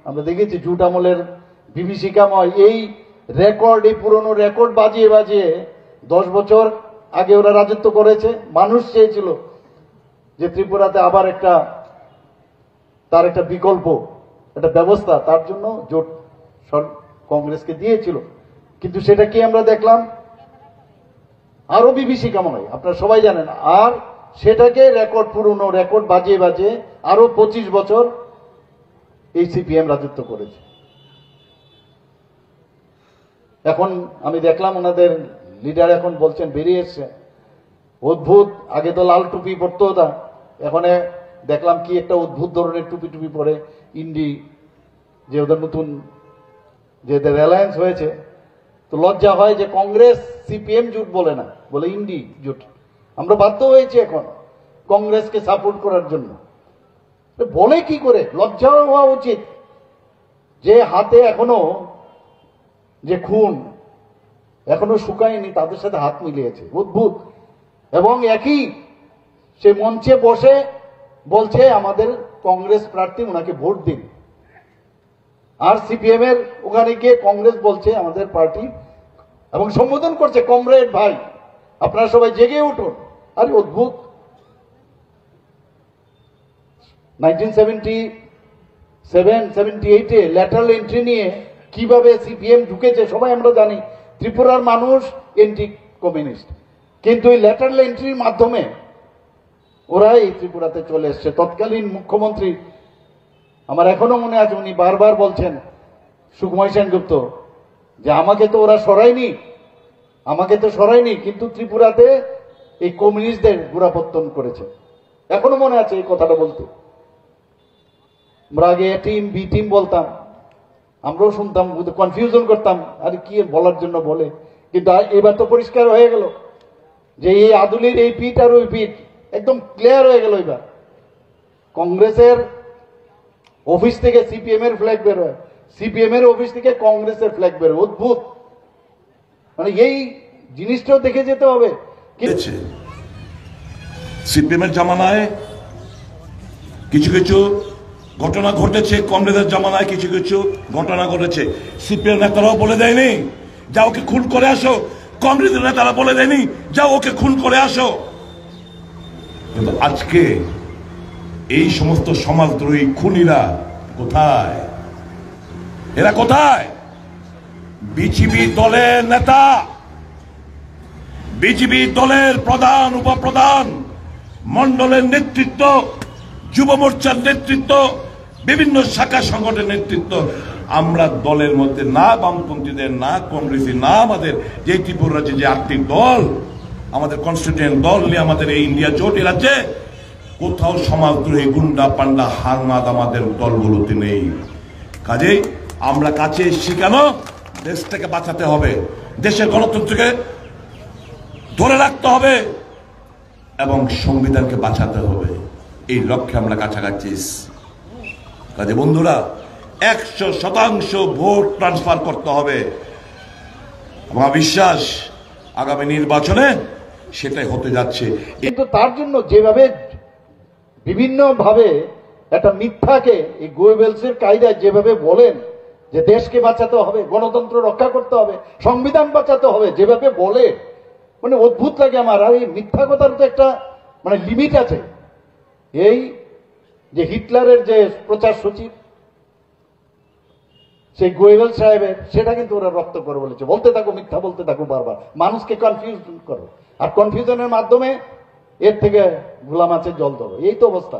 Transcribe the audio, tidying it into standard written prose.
আমরা দেখেছি জুট আমলের বিভীষিকাময় এই রেকর্ড, এই পুরনো রেকর্ড বাজিয়ে বাজিয়ে 10 বছর আগে ওরা রাজত্ব করেছে। মানুষ চেয়েছিল যে ত্রিপুরাতে আবার তার একটা বিকল্প, একটা ব্যবস্থা, তার জন্য জোট কংগ্রেসকে দিয়েছিল। কিন্তু সেটা কি আমরা দেখলাম? আরো বিভীষিকাময়, আপনারা সবাই জানেন। আর সেটাকে রেকর্ড, পুরনো রেকর্ড বাজিয়ে বাজিয়ে আরো 25 বছর এই সিপিএম রাজত্ব করেছে। এখন আমি দেখলাম ওনাদের লিডার এখন বলছেন, বেরিয়ে এসছে অদ্ভুত, আগে তো লাল টুপি পরতো ওটা, এখন দেখলাম কি একটা অদ্ভুত ধরনের টুপি টুপি পরে ইন্ডি, যে ওদের নতুন যে অ্যালায়েন্স হয়েছে। তো লজ্জা হয় যে কংগ্রেস সিপিএম জোট বলে না, বলে ইন্ডি জোট। আমরা বাধ্য হয়েছি এখন কংগ্রেসকে সাপোর্ট করার জন্য। বলে কি করে? লজ্জা হওয়া উচিত যে হাতে এখনো যে খুন এখনো শুকায়নি, তাদের সাথে হাত মিলিয়েছে। অদ্ভুত। এবং একই সে মঞ্চে বসে বলছে আমাদের কংগ্রেস প্রার্থী, ওনাকে ভোট দিন। আর সিপিএম এর ওখানে গিয়ে কংগ্রেস বলছে আমাদের পার্টি, এবং সম্বোধন করছে কমরেড ভাই, আপনারা সবাই জেগে উঠুন। আরে অদ্ভুত। 1977-78 ল্যাটারাল এন্ট্রি নিয়ে কিভাবে সিপিএম ঢুকেছে সবাই আমরা জানি। ত্রিপুরার মানুষ এন্টি কমিউনিস্ট, কিন্তু এই ল্যাটারাল এন্ট্রির মাধ্যমে ওরা এই ত্রিপুরাতে চলে এসছে। তৎকালীন মুখ্যমন্ত্রী, আমার এখনো মনে আছে, উনি বারবার বলছেন, সুকুমার সেনগুপ্ত, যে আমাকে তো ওরা সরায়নি, কিন্তু ত্রিপুরাতে এই কমিউনিস্টদের গোড়াপত্তন করেছে। এখনো মনে আছে এই কথাটা বলতে। আমরা আগে এ টিম বি টিম বলতাম, আমরাও শুনতাম, কনফিউশন করতাম, আরে কি বলার জন্য বলে। কিন্তু এবার তো পরিষ্কার হয়ে গেল যে এই আদুলির এই পিঠ আর ওই পিঠ একদম ক্লিয়ার হয়ে গেল। এবার কংগ্রেসের অফিস থেকে সিপিএম এর ফ্ল্যাগ বের হয়, সিপিএম এর অফিস থেকে কংগ্রেসের ফ্ল্যাগ বের হয়। অদ্ভুত। মানে এই জিনিসটাও দেখে যেতে হবে। সিপিএম এর জামানায় কিছু কিছু ঘটনা ঘটেছে, কংগ্রেসের জামানায় কিছু কিছু ঘটনা ঘটেছে। সিপিএম নেতারাও বলে দেয়নি যা ওকে খুন করে আসো, কংগ্রেসের নেতারা বলে দেয়নি যা ওকে খুন করে আসো। কিন্তু আজকে এই সমস্ত সমাজদ্রোহী খুনিরা কোথায়? এরা কোথায়? বিজেপি দলের নেতা, বিজেপি দলের প্রধান, উপপ্রধান, মন্ডলের নেতৃত্ব, যুব মোর্চার নেতৃত্ব, বিভিন্ন শাখা সংগঠনের নেতৃত্ব। আমরা দলের মধ্যে না বামপন্থীদের, না কংগ্রেসী, না আমাদের যে ত্রিপুরা রাজ্যে যে 8টি দল, আমাদের কনস্টিটিউয়েন্ট দল নিয়ে আমাদের এই ইন্ডিয়া জোট রাজ্যে কোথাও সমাজদ্রোহী গুন্ডা পান্ডা হারমাদ আমাদের দলগুলোতে নেই। কাজেই আমরা কাছে এসেছি কেন? দেশটাকে বাঁচাতে হবে, দেশের গণতন্ত্রকে ধরে রাখতে হবে এবং সংবিধানকে বাঁচাতে হবে। এই লক্ষ্যে আমরা কাছাকাছি। কাজে বন্ধুরা, 100% ভোট ট্রান্সফার করতে হবে। আমার বিশ্বাস আগামী নির্বাচনে সেটাই হতে যাচ্ছে। কিন্তু তার জন্য যেভাবে বিভিন্ন ভাবে একটা মিথ্যাকে এই গোয়েবেলসের কায়দায় যেভাবে বলেন যে দেশকে বাঁচাতে হবে, গণতন্ত্র রক্ষা করতে হবে, সংবিধান বাঁচাতে হবে, যেভাবে বলে, মানে অদ্ভুত লাগে আমার। আর এই মিথ্যা কথার তো একটা মানে লিমিট আছে। এই যে হিটলারের যে প্রচার সচিব, সেই গোয়েবেল সাহেবের, সেটা কিন্তু ওরা রক্ত করে বলেছে, বলতে থাকো, মিথ্যা বলতে থাকো, বারবার মানুষকে কনফিউশন করো, আর কনফিউশনের মাধ্যমে এর থেকে গোলা মাছের জল ধরো। এই তো অবস্থা।